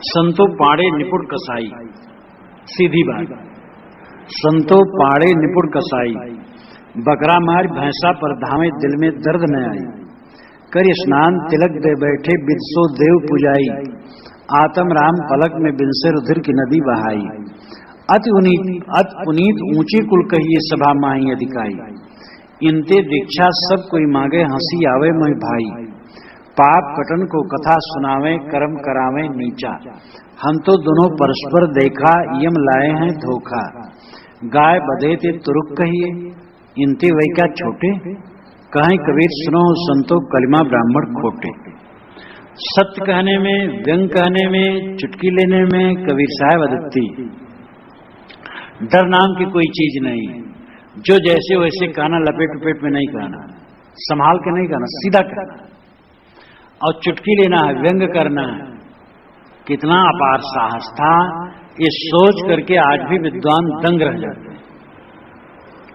संतो पाड़े निपुण कसाई। सीधी बात, संतो पाड़े निपुण कसाई। बकरा मार भैंसा पर धावे, दिल में दर्द न आई। कर स्नान तिलक दे बैठे, बिदसो देव पुजाई। आत्म राम पलक में बिनसे रुधिर की नदी बहाई। अति पुनीत ऊंची कुल कहिए, सभा माही अधिकाई। इनते दीक्षा सब कोई मांगे, हंसी आवे मैं भाई। पाप कटन को कथा सुनावे, कर्म करावे नीचा। हम तो दोनों परस्पर देखा, यम लाए हैं धोखा। गाय बधे ते तुरुक कहिए, इनते वही क्या छोटे। कहें कबीर सुनो संतो, कलिमा ब्राह्मण खोटे। सत्य कहने में, व्यंग कहने में, चुटकी लेने में कबीर साहब अद्वितीय। डर नाम की कोई चीज नहीं। जो जैसे वैसे कहना, लपेट लपेट में नहीं कहना, संभाल के नहीं कहना, सीधा कहना। और चुटकी लेना है, व्यंग करना है। कितना अपार साहस था, ये सोच करके आज भी विद्वान दंग रह जाते हैं।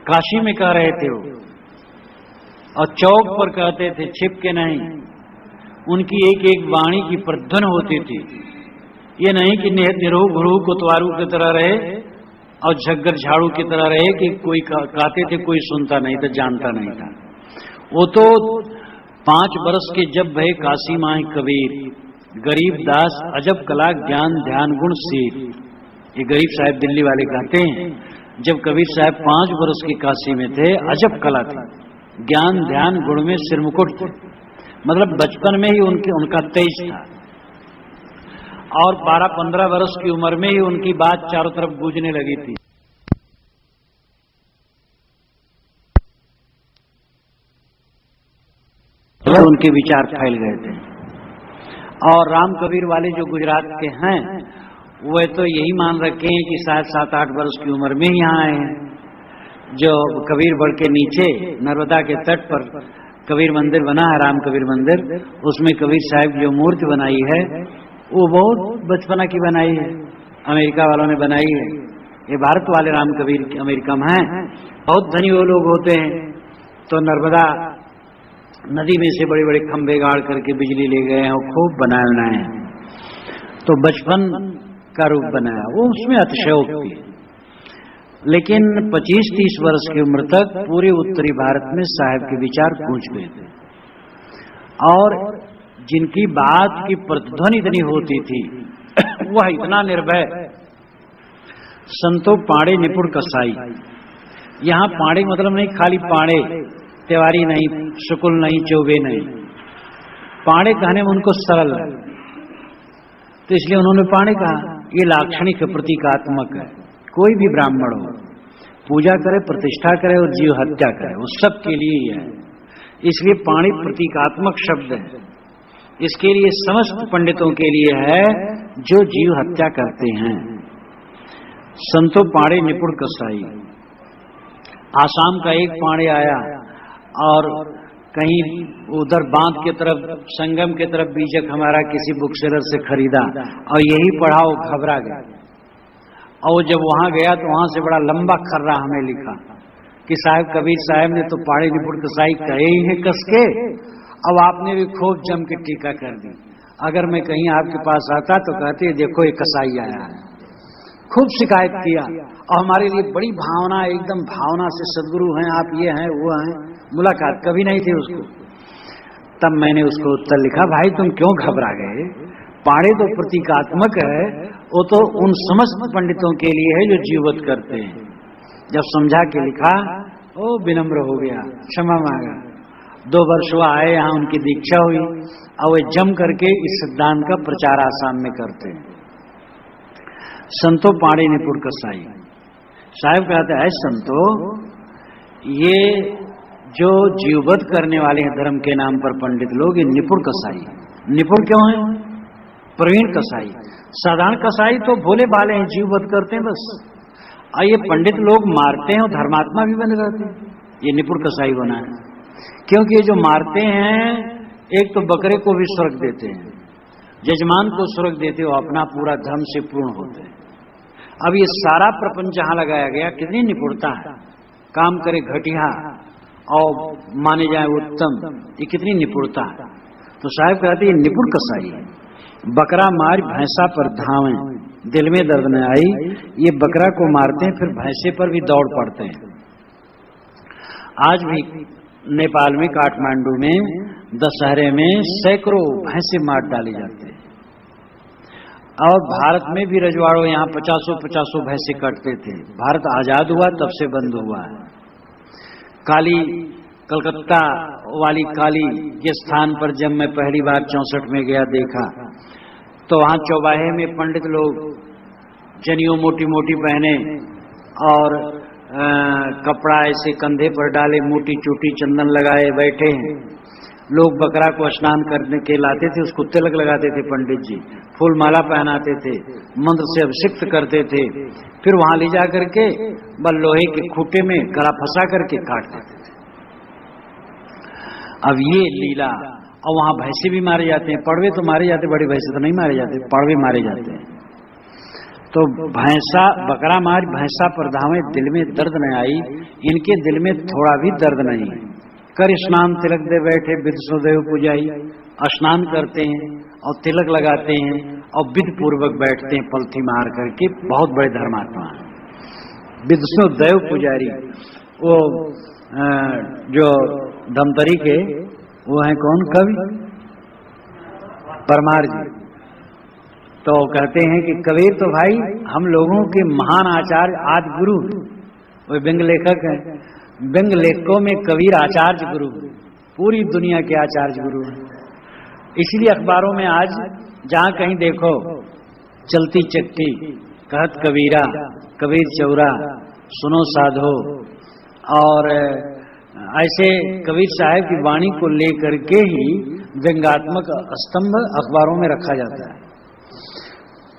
काशी में कह रहे थे वो, और चौक पर कहते थे, छिप के नहीं। उनकी एक एक वाणी की प्रध्वन होती थी। ये नहीं कि निरोह गुरु कोतवारू की तरह रहे और झग्गर झाड़ू की तरह रहे कि कोई कहते थे कोई सुनता नहीं था, जानता नहीं था। वो तो 5 बरस के जब भय काशी माही कबीर, गरीब दास अजब कला ज्ञान ध्यान गुण सीर। ये गरीब साहब दिल्ली वाले कहते हैं, जब कबीर साहब 5 बरस की काशी में थे, अजब कला थी, ज्ञान ध्यान गुण में सिरमुकुट थे। मतलब बचपन में ही उनका तेज था, और 12-15 वर्ष की उम्र में ही उनकी बात चारों तरफ गूंजने लगी थी। तो उनके विचार फैल गए थे। और राम कबीर वाले जो गुजरात के हैं, वे तो यही मान रखे हैं कि शायद 7-8 वर्ष की उम्र में यहाँ आए हैं। जो कबीर बड़ के नीचे नर्मदा के तट पर कबीर मंदिर बना है, राम कबीर मंदिर, उसमें कबीर साहब जो मूर्ति बनाई है, वो बहुत बचपना की बनाई है, अमेरिका वालों ने बनाई है। ये भारत वाले राम कबीर अमेरिका में हैं। बहुत धनी वो लोग होते हैं, तो नर्मदा नदी में से बड़े बड़े खंभे गाड़ करके बिजली ले गए हैं, वो खूब बनाए हैं। तो बचपन का रूप बनाया वो, उसमें अतिशयोक्ति है। लेकिन 25-30 वर्ष की उम्र तक पूरे उत्तरी भारत में साहब के विचार पहुंच गए थे, और जिनकी बात की प्रतिध्वनि इतनी होती थी, वह इतना निर्भय। संतो पाड़े निपुण कसाई। यहां पाड़े मतलब नहीं खाली पाड़े, तिवारी नहीं, शुक्ल नहीं, चौबे नहीं। पाड़े कहने में उनको सरल है, तो इसलिए उन्होंने पाड़े कहा। ये लाक्षणिक प्रतीकात्मक है। कोई भी ब्राह्मण हो, पूजा करे, प्रतिष्ठा करे और जीव हत्या करे, वो सब के लिए ही है। इसलिए पाणी प्रतीकात्मक शब्द है। इसके लिए समस्त पंडितों के लिए है जो जीव हत्या करते हैं। संतो पाड़े निपुण कसाई। आसाम का एक पाड़े आया और कहीं उधर बांध के तरफ, संगम के तरफ बीजक हमारा किसी बुक सेलर से खरीदा, और यही पढ़ा, वो घबरा गया। और जब वहां गया तो वहां से बड़ा लंबा खर्रा हमें लिखा कि साहब कबीर साहब ने तो पाड़े निपुण कसाई कहे ही है कस के, अब आपने भी खूब जम के टीका कर दी। अगर मैं कहीं आपके पास आता तो कहते देखो ये कसाई आया है। खूब शिकायत किया, और हमारे लिए बड़ी भावना, एकदम भावना से सदगुरु हैं आप, ये हैं वो हैं। मुलाकात कभी नहीं थी उसको। तब मैंने उसको उत्तर लिखा, भाई तुम क्यों घबरा गए, पाड़े तो प्रतीकात्मक है, वो तो उन समस्त पंडितों के लिए है जो जीवत करते हैं। जब समझा के लिखा, ओ विनम्र हो गया, क्षमा मांगा। 2 वर्ष वो आए यहाँ, उनकी दीक्षा हुई, और वे जम करके इस सिद्धांत का प्रचार आसाम में करते हैं। संतो पाड़े निपुण कसाई। साहब कहते हैं, संतो ये जो जीववध करने वाले हैं धर्म के नाम पर पंडित लोग, ये निपुण कसाई। निपुण क्यों है? प्रवीण कसाई। साधारण कसाई तो भोले भाले हैं, जीववध करते हैं बस। और ये पंडित लोग मारते हैं और धर्मात्मा भी बने रहते हैं। ये निपुण कसाई बना है, क्योंकि ये जो मारते हैं, एक तो बकरे को भी स्वर्ग देते हैं, यजमान को स्वर्ग देते हो, अपना पूरा धर्म से पूर्ण होते हैं। अब ये सारा प्रपंच जहां लगाया गया, कितनी निपुणता है। काम करे घटिया और माने जाए उत्तम, ये कितनी निपुणता है। तो साहब कहते हैं निपुण कसाई है। बकरा मार भैंसा पर धावें, दिल में दर्द न आई। ये बकरा को मारते हैं, फिर भैंसे पर भी दौड़ पड़ते हैं। आज भी नेपाल में काठमांडू में दशहरे में सैकड़ों भैंसे मार डाली जाते हैं। और भारत में भी रजवाड़ों यहाँ 50 भैंसे कटते थे। भारत आजाद हुआ तब से बंद हुआ है। काली, कलकत्ता वाली काली के स्थान पर जब मैं पहली बार 64 में गया देखा, तो वहां चौबाहे में पंडित लोग जनियों मोटी मोटी पहने और कपड़ा ऐसे कंधे पर डाले, मोटी चोटी चंदन लगाए बैठे हैं। लोग बकरा को स्नान करने के लाते थे, उसको तिलक लगाते थे पंडित जी, फूल माला पहनाते थे, मंत्र से अभिषिक्त करते थे, फिर वहां ले जा करके बल लोहे के खूंटे में गला फंसा करके काट देते थे। अब ये लीला, और वहां भैंसे भी मारे जाते हैं। पड़वे तो मारे जाते, बड़ी भैंसे तो नहीं मारे जाते, पड़वे मारे जाते हैं। तो भैंसा, बकरा मार भैंसा पर धावे, दिल में दर्द न आई। इनके दिल में थोड़ा भी दर्द नहीं। कर स्नान तिलक दे बैठे विदसुदेव पुजाई, स्नान करते हैं और तिलक लगाते हैं और विध पूर्वक बैठते हैं पलथी मार करके। बहुत बड़े धर्मात्मा हैं विदसुदेव पुजारी। वो जो धमतरी के वो हैं कौन, कवि परमार जी। तो कहते हैं कि कबीर तो भाई हम लोगों के महान आचार्य आदि गुरु, वो व्यंग लेखक हैं। व्यंग लेखकों में कबीर आचार्य गुरु, पूरी दुनिया के आचार्य गुरु हैं। इसलिए अखबारों में आज जहां कहीं देखो चलती चक्की, कहत कबीरा, कबीर चौरा, सुनो साधो, और ऐसे कबीर साहब की वाणी को लेकर के ही व्यंगात्मक स्तंभ अखबारों में रखा जाता है।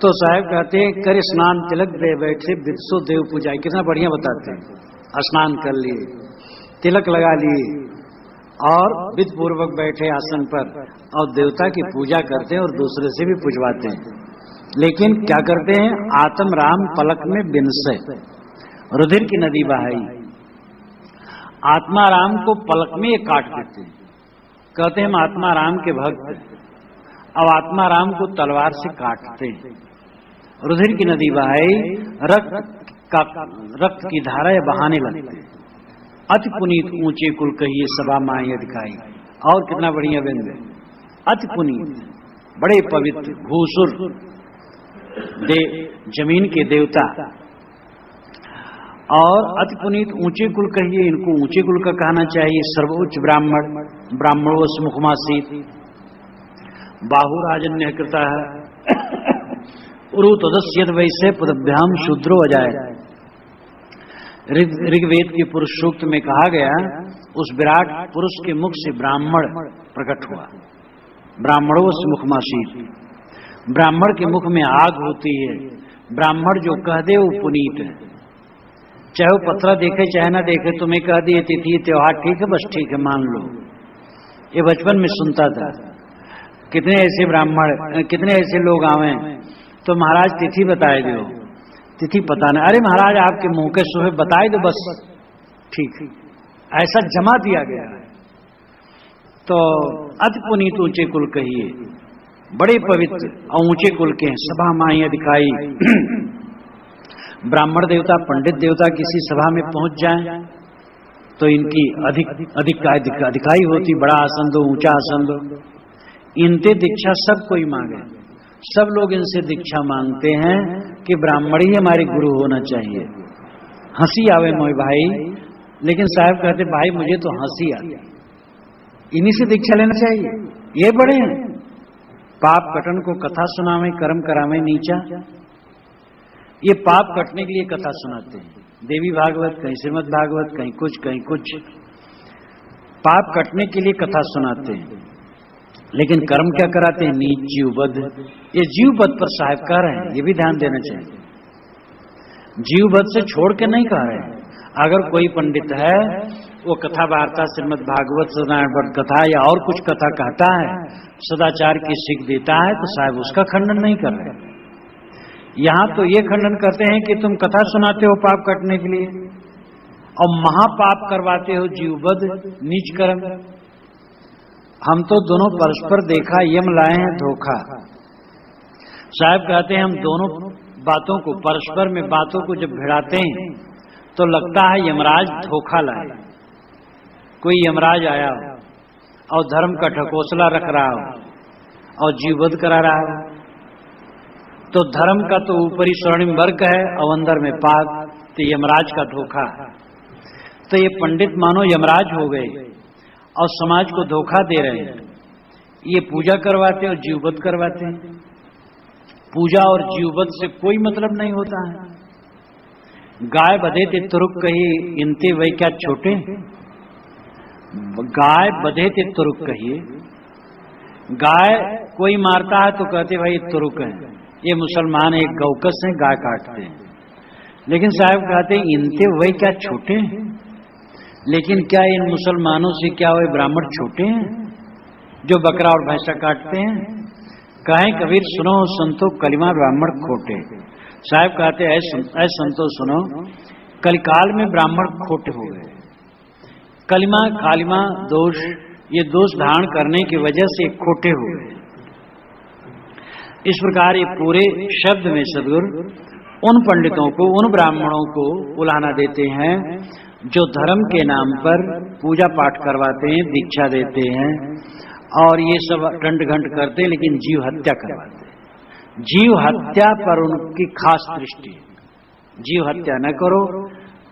तो साहब कहते हैं कर स्नान तिलक दे बैठे विदसो देव पूजाई। कितना बढ़िया बताते हैं। स्नान कर लिए, तिलक लगा लिए और विध पूर्वक बैठे आसन पर और देवता की पूजा करते हैं और दूसरे से भी पूजवाते हैं। लेकिन क्या करते हैं, आत्म राम पलक में बिनसे, रुधिर की नदी बहाई, आत्मा राम को पलक में काट देते हैं। कहते हैं हम आत्मा राम के भक्त, अब आत्मा राम को तलवार से काटते हैं। रुधिर की नदी बहाई, रक्त की धारा बहाने लगते हैं। अति पुनीत ऊंचे कुल कहिए सभा माही दिखाई। और कितना बढ़िया व्यंग है। अति पुनीत, बड़े पवित्र, भूसुर जमीन के देवता, और अति पुनीत ऊंचे कुल कहिए, इनको ऊंचे कुल का कहना चाहिए। सर्वोच्च ब्राह्मण, ब्राह्मणों से मुखमासीत, बाहु राजन्य कृता है, उरु तदस्यत वैसे पदभ्याम शूद्रो अजाय। ऋग्वेद के पुरुष सूक्त में कहा गया, उस विराट पुरुष के मुख से ब्राह्मण प्रकट हुआ। ब्राह्मणों से मुखमासीत, ब्राह्मण के मुख में आग होती है। ब्राह्मण जो कह दे वो पुनीत है। चाहे वो पत्रा देखे चाहे ना देखे, तुम्हें कह दिए तिथि त्योहार ठीक है, बस ठीक है मान लो। ये बचपन में सुनता था। कितने ऐसे ब्राह्मण, कितने ऐसे लोग आवे तो महाराज तिथि बताए दो, तिथि पता नहीं, अरे महाराज आपके मुंह के सुहे बताए दो बस, ठीक, ऐसा जमा दिया गया है। तो अति पुनीत ऊंचे कुल कहिए, बड़े पवित्र और ऊंचे कुल के हैं, सभा माही दिखाई। ब्राह्मण देवता, पंडित देवता किसी सभा में पहुंच जाएं तो इनकी अधिकाई होती। बड़ा आसन दो, ऊंचा आसन दो। इनते दीक्षा सब कोई मांगे, सब लोग इनसे दीक्षा मांगते हैं कि ब्राह्मण ही हमारे गुरु होना चाहिए। हंसी आवे मोय भाई, लेकिन साहब कहते भाई मुझे तो हंसी आती, इन्हीं से दीक्षा लेना चाहिए। ये बड़े हैं, पाप कटन को कथा सुनावे, कर्म करावे नीचा। ये पाप कटने के लिए कथा सुनाते हैं, देवी भागवत, कहीं श्रीमद् भागवत, कहीं कुछ कहीं कुछ। पाप कटने के लिए कथा सुनाते हैं, लेकिन कर्म क्या कराते हैं, नीच जीवबद्ध। ये जीवबद्ध पर साहब कह रहे हैं, ये भी ध्यान देना चाहिए। जीवबद्ध से छोड़ के नहीं कह रहे हैं। अगर कोई पंडित है वो कथा वार्ता श्रीमद् भागवत, सत्यनारायण कथा या और कुछ कथा कहता है, सदाचार की सीख देता है, तो साहब उसका खंडन नहीं कर रहे। यहां तो ये खंडन करते हैं कि तुम कथा सुनाते हो पाप कटने के लिए और महापाप करवाते हो, जीवबद्ध नीच कर्म। हम तो दोनों परस्पर देखा, यम लाए हैं धोखा। साहब कहते हैं हम दोनों बातों को, परस्पर में बातों को जब भिड़ाते हैं तो लगता है यमराज धोखा लाए। कोई यमराज आया हो और धर्म का ढकोसला रख रहा हो और जीववध करा रहा हो, तो धर्म का तो ऊपरी स्वर्णिम वर्ग है और अंदर में पाप, तो यमराज का धोखा है। तो ये पंडित मानो यमराज हो गए और समाज को धोखा दे रहे हैं। ये पूजा करवाते और जीववध करवाते हैं। पूजा और जीववध से कोई मतलब नहीं होता है। गाय बधे ते तुरुक कही इनते वही क्या छोटे, गाय बधे ते तुरुक कहिए। गाय कोई मारता है तो कहते भाई तुरुक है, ये मुसलमान एक गौकस हैं, गाय काटते हैं। लेकिन साहब कहते हैं इनते वही क्या छोटे हैं। लेकिन क्या इन मुसलमानों से क्या वे ब्राह्मण छोटे हैं जो बकरा और भैंसा काटते हैं? कहें कबीर सुनो संतो कलिमा ब्राह्मण खोटे। साहब कहते ऐ संतो सुनो, कलिकाल में ब्राह्मण खोटे हो गए। कलिमा खालिमा दोष, ये दोष धारण करने की वजह से खोटे हो गए। इस प्रकार ये पूरे शब्द में सद्गुरु उन पंडितों को, उन ब्राह्मणों को उलाहना देते हैं जो धर्म के नाम पर पूजा पाठ करवाते हैं, दीक्षा देते हैं और ये सब दंड घंट करते हैं, लेकिन जीव हत्या करवाते हैं। जीव हत्या पर उनकी खास दृष्टि, जीव हत्या न करो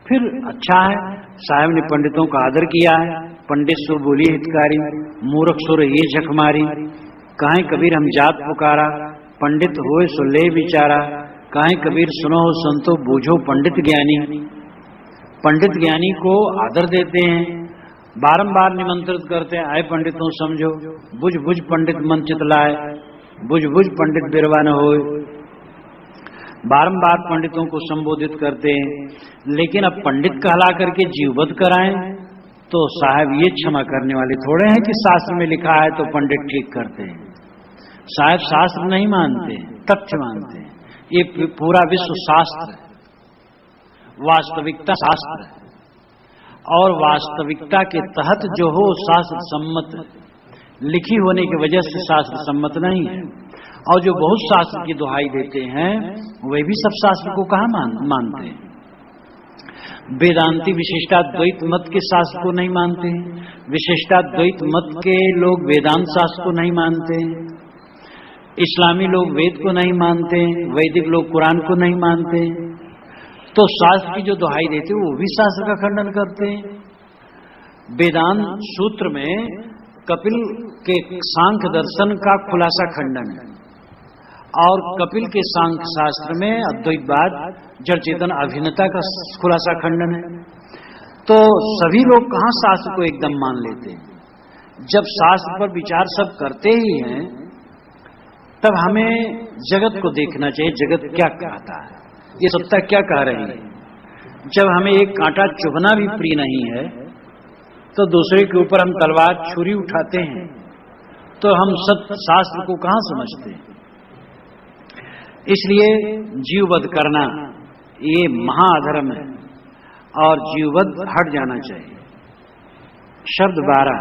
फिर अच्छा है। साहब ने पंडितों का आदर किया है। पंडित सुर बोली हितकारी, मूर्ख सुर ये झक मारी। कहें कबीर हम जात पुकारा, पंडित होए सो ले विचारा। कहें कबीर सुनो हो संतो बूझो पंडित ज्ञानी। पंडित ज्ञानी को आदर देते हैं, बारंबार निमंत्रित करते हैं, आए पंडितों समझो, बुझ बुझ पंडित मन चितलाए, बुझ बुझ पंडित बिरवा न होए। बारंबार पंडितों को संबोधित करते हैं। लेकिन अब पंडित कहला करके जीववध कराएं तो साहब ये क्षमा करने वाले थोड़े हैं कि शास्त्र में लिखा है तो पंडित ठीक करते हैं। साहब शास्त्र नहीं मानते, तथ्य मानते हैं। ये पूरा विश्व शास्त्र है, वास्तविकता शास्त्र है और वास्तविकता के तहत जो हो शास्त्र सम्मत, लिखी होने की वजह से शास्त्र सम्मत नहीं है। और जो बहुत शास्त्र की दुहाई देते हैं वे भी सब शास्त्र को कहाँ मानते हैं। वेदांती विशिष्टाद्वैत मत के शास्त्र को नहीं मानते हैं, विशिष्टाद्वैत मत के लोग वेदांत शास्त्र को नहीं मानते हैं, इस्लामी लोग वेद को नहीं मानते हैं, वैदिक लोग कुरान को नहीं मानते हैं। तो शास्त्र की जो दुहाई देते हैं वो भी शास्त्र का खंडन करते हैं। वेदांत सूत्र में कपिल के सांख्य दर्शन का खुलासा खंडन है और कपिल के सांख्य शास्त्र में अद्वैतवाद जड़ चेतन अभिन्नता का खुलासा खंडन है। तो सभी लोग कहाँ शास्त्र को एकदम मान लेते हैं। जब शास्त्र पर विचार सब करते ही हैं तब हमें जगत को देखना चाहिए, जगत क्या कहता है, ये सत्ता क्या कह रही है। जब हमें एक कांटा चुभना भी प्रिय नहीं है तो दूसरे के ऊपर हम तलवार छुरी उठाते हैं, तो हम सत्य शास्त्र को कहां समझते हैं। इसलिए जीववध करना ये महाअधर्म है और जीववध हट जाना चाहिए। शब्द 12